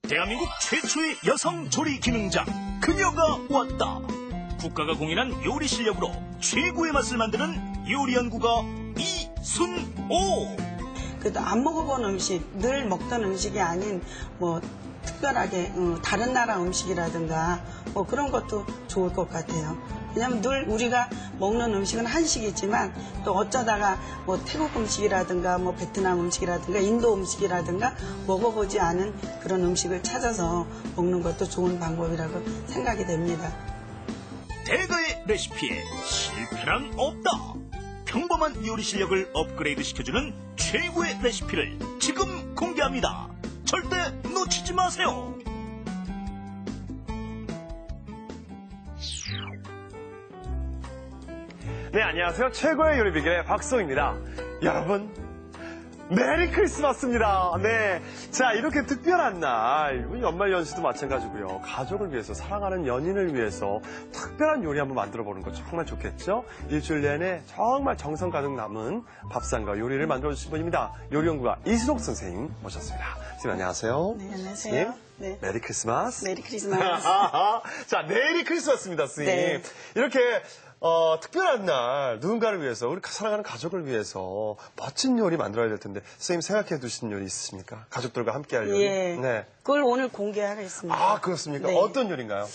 대한민국 최초의 여성 조리 기능장 그녀가 왔다. 국가가 공인한 요리 실력으로 최고의 맛을 만드는 요리 연구가 이순오. 그래도 안 먹어본 음식, 늘 먹던 음식이 아닌 뭐 특별하게 다른 나라 음식이라든가 뭐 그런 것도 좋을 것 같아요. 왜냐하면 늘 우리가 먹는 음식은 한식이지만 또 어쩌다가 뭐 태국 음식이라든가 뭐 베트남 음식이라든가 인도 음식이라든가 먹어보지 않은 그런 음식을 찾아서 먹는 것도 좋은 방법이라고 생각이 됩니다. 대가의 레시피에 실패란 없다. 평범한 요리 실력을 업그레이드 시켜주는 최고의 레시피를 지금 공개합니다. 절대 놓치지 마세요. 네, 안녕하세요. 최고의 요리 비결의 박수홍입니다. 여러분, 메리 크리스마스입니다. 네. 자, 이렇게 특별한 날, 연말 연시도 마찬가지고요. 가족을 위해서, 사랑하는 연인을 위해서 특별한 요리 한번 만들어 보는 거 정말 좋겠죠? 일주일 내내 정말 정성 가득 남은 밥상과 요리를 만들어 주신 분입니다. 요리연구가 이순옥 선생님 모셨습니다. 선생님 안녕하세요. 네, 안녕하세요. 네. 메리 크리스마스. 메리 크리스마스. 자, 메리 크리스마스입니다, 선생님. 네. 이렇게 특별한 날 누군가를 위해서 우리 사랑하는 가족을 위해서 멋진 요리 만들어야 될 텐데 선생님 생각해 두신 요리 있으십니까? 가족들과 함께 할 요리. 예. 네. 그걸 오늘 공개하겠습니다. 아 그렇습니까? 네. 어떤 요리인가요?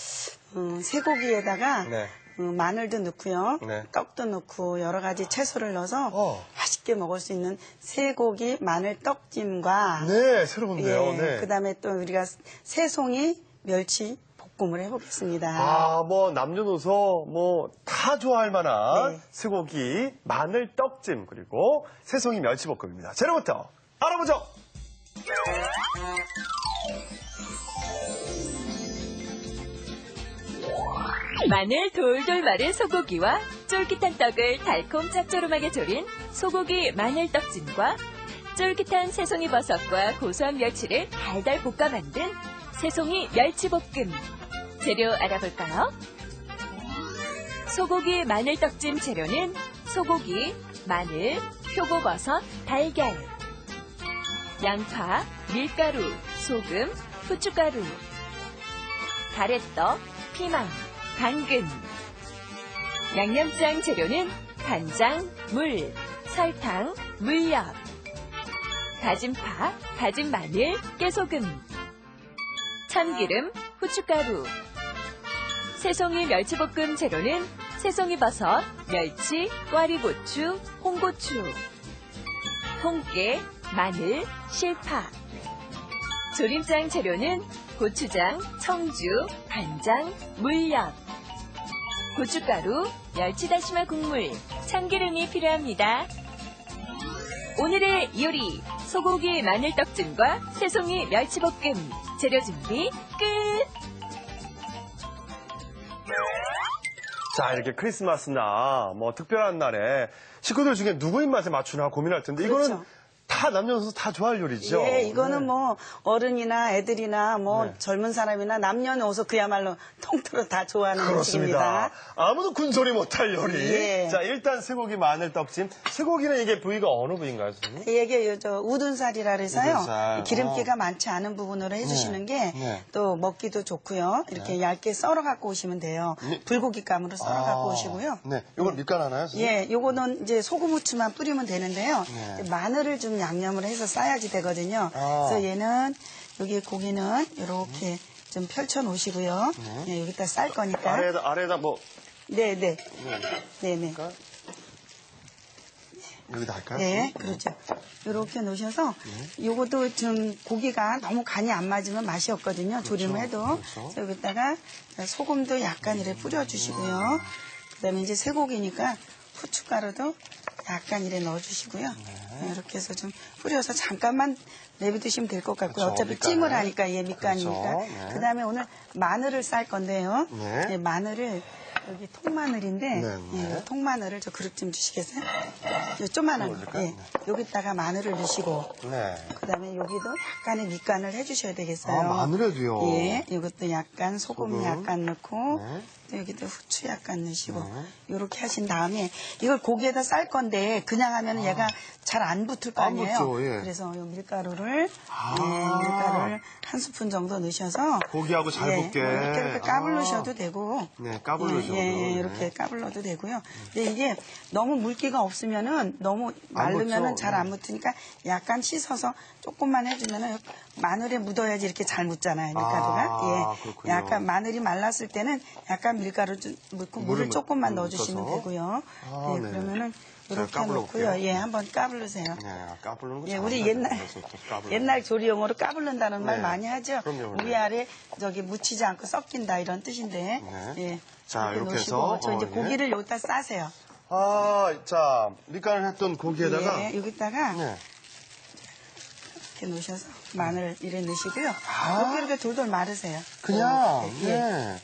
쇠고기에다가 네. 마늘도 넣고요. 네. 떡도 넣고 여러 가지 채소를 넣어서 맛있게 먹을 수 있는 쇠고기 마늘 떡찜과 네, 새로운데요. 예, 네. 그다음에 또 우리가 새송이 멸치 볶음을 해보겠습니다. 아, 뭐 남녀노소 뭐 다 좋아할 만한 네. 쇠고기 마늘 떡찜 그리고 새송이 멸치볶음입니다. 재료부터 알아보죠. 마늘 돌돌 마른 소고기와 쫄깃한 떡을 달콤 짭조름하게 졸인 소고기 마늘떡찜과 쫄깃한 새송이 버섯과 고소한 멸치를 달달 볶아 만든 새송이 멸치볶음. 재료 알아볼까요? 소고기 마늘떡찜 재료는 소고기, 마늘, 표고버섯, 달걀, 양파, 밀가루, 소금, 후춧가루, 가래떡, 피망, 당근. 양념장 재료는 간장, 물, 설탕, 물엿, 다진 파, 다진 마늘, 깨소금, 참기름, 후춧가루. 새송이 멸치볶음 재료는 새송이 버섯, 멸치, 꽈리고추, 홍고추, 통깨, 마늘, 실파. 조림장 재료는 고추장, 청주, 간장, 물엿, 고춧가루, 멸치다시마 국물, 참기름이 필요합니다. 오늘의 요리, 소고기 마늘떡찜과 새송이 멸치볶음. 재료 준비 끝! 자, 이렇게 크리스마스나 뭐 특별한 날에 식구들 중에 누구 입맛에 맞추나 고민할 텐데 이거는 그렇죠. 다 남녀노소 다 좋아할 요리죠. 예, 이거는 네. 뭐 어른이나 애들이나 뭐 네. 젊은 사람이나 남녀노소 그야말로 통틀어 다 좋아하는 그렇습니다. 음식입니다. 아무도 군소리 못할 요리. 예. 자, 일단 쇠고기 마늘 떡찜. 쇠고기는 이게 부위가 어느 부위인가요, 선생님? 이게 저 우둔살이라 그래서요. 우둔살. 기름기가 많지 않은 부분으로 해주시는 게 네. 또 먹기도 좋고요. 이렇게 얇게 썰어 갖고 오시면 돼요. 불고기감으로 썰어 갖고 오시고요. 네, 이걸 밑간하나요, 선생님? 예, 요거는 이제 소금 후추만 뿌리면 되는데요. 네. 이제 마늘을 좀 양념을 해서 싸야지 되거든요. 아. 그래서 얘는 여기 고기는 이렇게 좀 펼쳐 놓으시고요. 예, 여기다 쌀 거니까. 아래에다 뭐 네. 여기다 할까요? 네, 그렇죠. 이렇게 놓으셔서 요것도 좀 고기가 너무 간이 안 맞으면 맛이 없거든요. 조림을 해도. 그렇죠. 그래서 여기다가 소금도 약간 이렇게 뿌려주시고요. 그다음에 이제 쇠고기니까 후춧가루도 약간 이렇게 넣어주시고요. 네, 이렇게 해서 좀 뿌려서 잠깐만 내비두시면 될 것 같고요. 그렇죠, 어차피 밑간을. 찜을 하니까 밑간이니까. 그렇죠, 네. 그다음에 오늘 마늘을 쌀 건데요. 네. 네, 마늘을 여기 통마늘인데 네. 이 통마늘을 저 그릇 좀 주시겠어요? 요 조그만한 거. 올릴까요? 예. 네. 여기다가 마늘을 넣으시고 네. 그다음에 여기도 약간의 밑간을 해주셔야 되겠어요. 아, 마늘에도요? 예. 이것도 약간 소금 약간 넣고 네. 또 여기도 후추 약간 넣으시고 이렇게 하신 다음에 이걸 고기에다 쌀 건데 그냥 하면 얘가 잘 안 붙을 거 안 아니에요. 붙죠, 예. 그래서 요 밀가루를 예, 밀가루를 한 스푼 정도 넣으셔서 고기하고 잘 예, 볶게. 이렇게 까불르셔도 되고 네, 까불르셔도. 예, 이렇게 까불러도 되고요. 근데 이게 너무 물기가 없으면은 너무 마르면은 묻죠. 잘 안 묻으니까 약간 씻어서 조금만 해주면은 마늘에 묻어야지 이렇게 잘 묻잖아요. 밀가루가. 예, 그렇군요. 약간 마늘이 말랐을 때는 약간 밀가루 좀 묻고 물을 조금만 넣어주시면 묻혀서. 되고요. 아, 예, 네. 그러면은 자, 이렇게 까불러 놓고요. 볼게요. 예, 한번 까불르세요. 네, 까불는 거 예, 잘한다. 우리 그래서 또 까불러. 옛날 조리 용어로 까불른다는 말 네. 많이 하죠. 그럼요. 위 아래 저기 묻히지 않고 섞인다 이런 뜻인데. 네. 예. 자, 이렇게 놓으시고 해서, 저 이제 예. 고기를 여기다 싸세요. 자, 밑간을 했던 고기에다가. 예, 여기다가 네. 이렇게 놓으셔서 마늘 이래 넣으시고요. 아. 고기 이렇게 돌돌 마르세요. 그냥, 이렇게. 예. 네.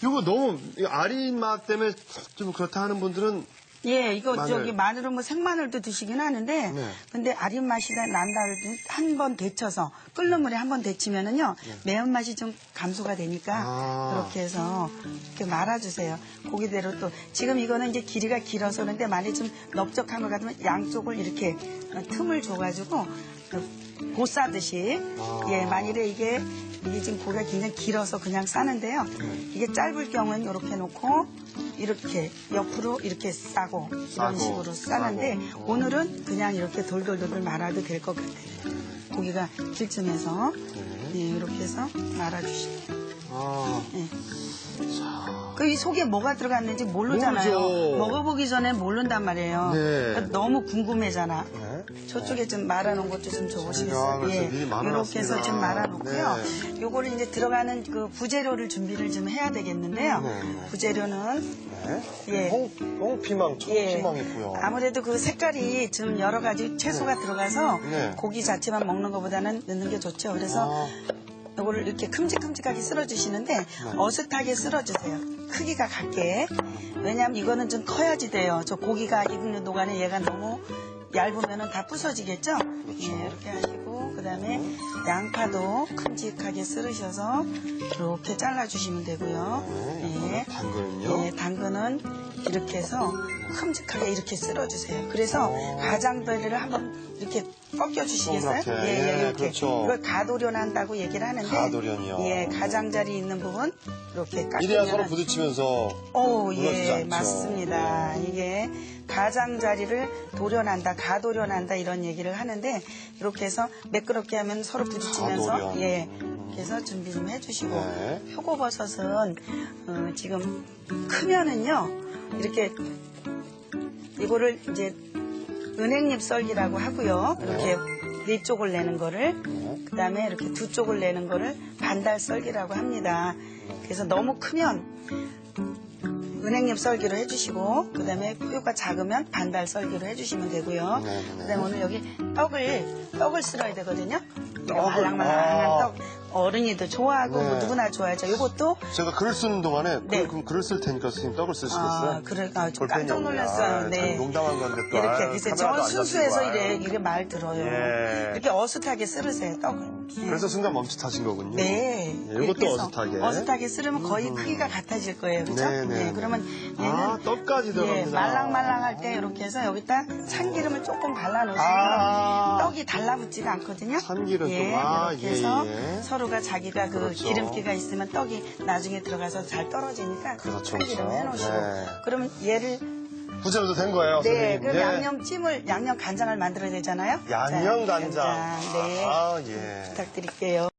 이거 너무, 이거 아린 맛 때문에 좀 그렇다 하는 분들은 예, 이거 마늘. 저기 마늘은 뭐 생마늘도 드시긴 하는데, 네. 근데 아린 맛이 난다 그러더니 한 번 데쳐서 끓는 물에 한 번 데치면은요 매운맛이 좀 감소가 되니까 아. 그렇게 해서 이렇게 말아주세요. 고기대로 또 지금 이거는 이제 길이가 길어서 그런데 만약 좀 넓적한 것 같으면 양쪽을 이렇게 틈을 줘가지고 보 싸듯이 예 만일에 이게 지금 고기가 굉장히 길어서 그냥 싸는데요. 이게 짧을 경우는 이렇게 놓고 이렇게 옆으로 이렇게 싸고 이런 싸고, 식으로 싸는데 싸고. 오늘은 그냥 이렇게 돌돌돌 말아도 될 것 같아요. 고기가 길쯤에서 예, 이렇게 해서 말아주시면 아, 예. 그 이 속에 뭐가 들어갔는지 모르잖아요. 모르죠. 먹어보기 전에 모른단 말이에요. 네. 그러니까 너무 궁금해잖아. 네. 저쪽에 좀 말아놓은 것도 좀 제가 줘보시겠어요? 그래서 미리 말아놨습니다. 이렇게 해서 좀 말아놓고요. 네. 요거를 이제 들어가는 그 부재료를 준비를 좀 해야 되겠는데요. 네. 부재료는 네. 예. 홍피망, 청피망 있고요. 아무래도 그 색깔이 좀 여러 가지 채소가 들어가서 네. 고기 자체만 먹는 것보다는 넣는 게 좋죠. 그래서 이거를 이렇게 큼직큼직하게 쓸어주시는데 어슷하게 쓸어주세요. 크기가 같게. 왜냐하면 이거는 좀 커야지 돼요. 저 고기가 익는 동안에 얘가 너무 얇으면 다 부서지겠죠? 예, 이렇게 하시고 그다음에 양파도 큼직하게 썰으셔서 이렇게 잘라주시면 되고요. 예. 당근은요? 예, 당근은 이렇게 해서 큼직하게 이렇게 쓸어주세요. 그래서 가장자리를 한번 이렇게 꺾여주시겠어요? 동그랗게. 예, 예, 이렇게. 그렇죠. 이걸 가도련한다고 얘기를 하는데. 가도련이요. 예, 가장자리 있는 부분 이렇게 이래야 서로 깎으면. 부딪히면서 오, 무너지지 예, 않죠. 맞습니다. 예. 이게 가장자리를 도련한다, 가도련한다 이런 얘기를 하는데 이렇게 해서 매끄럽게 하면 서로 부딪히면서 가도련. 예, 이렇게 해서 준비 좀 해주시고 네. 표고버섯은 지금 크면은요 이렇게 이거를 이제 은행잎 썰기라고 하고요. 이렇게 네 쪽을 내는 거를 그다음에 이렇게 두 쪽을 내는 거를 반달 썰기라고 합니다. 그래서 너무 크면 은행잎 썰기로 해주시고 그다음에 포유가 작으면 반달 썰기로 해주시면 되고요. 그다음에 오늘 여기 떡을 쓸어야 되거든요. 말랑말랑한 떡 어른이도 좋아하고 뭐 누구나 좋아하죠. 이것도 제가 글을 쓰는 동안에 네. 그럼 글을 쓸 테니까 선생님 떡을 쓰시겠어요? 그래, 좀 볼펜이 깜짝 없네요. 놀랐어요. 네. 참 농담한 건데 또. 이렇게 아유, 글쎄 카메라도 저 안 순수해서 잡히고, 아유. 이래 말 들어요. 예. 이렇게 어슷하게 쓸으세요 떡을. 예. 그래서 순간 멈칫하신 거군요. 네. 예, 이것도 이렇게 해서 어슷하게. 어슷하게 쓸으면 거의 크기가 같아질 거예요. 그죠? 네, 네, 네. 그러면 얘는 아, 떡까지 들어갑니다. 말랑말랑할 때 이렇게 해서 여기다 참기름을 조금 발라놓으시면 아. 떡이 달라붙지가 않거든요. 참기름 예, 좀, 아, 이렇게 예, 해서 예. 서로가 자기가 그 그렇죠. 기름기가 있으면 떡이 나중에 들어가서 잘 떨어지니까 그렇죠, 참기름 그렇죠. 해놓으시고 네. 그러면 얘를 부재로도 된 거예요, 네, 선생님. 그럼 예. 양념 간장을 만들어야 되잖아요. 양념 자, 간장. 네. 아, 예. 부탁드릴게요.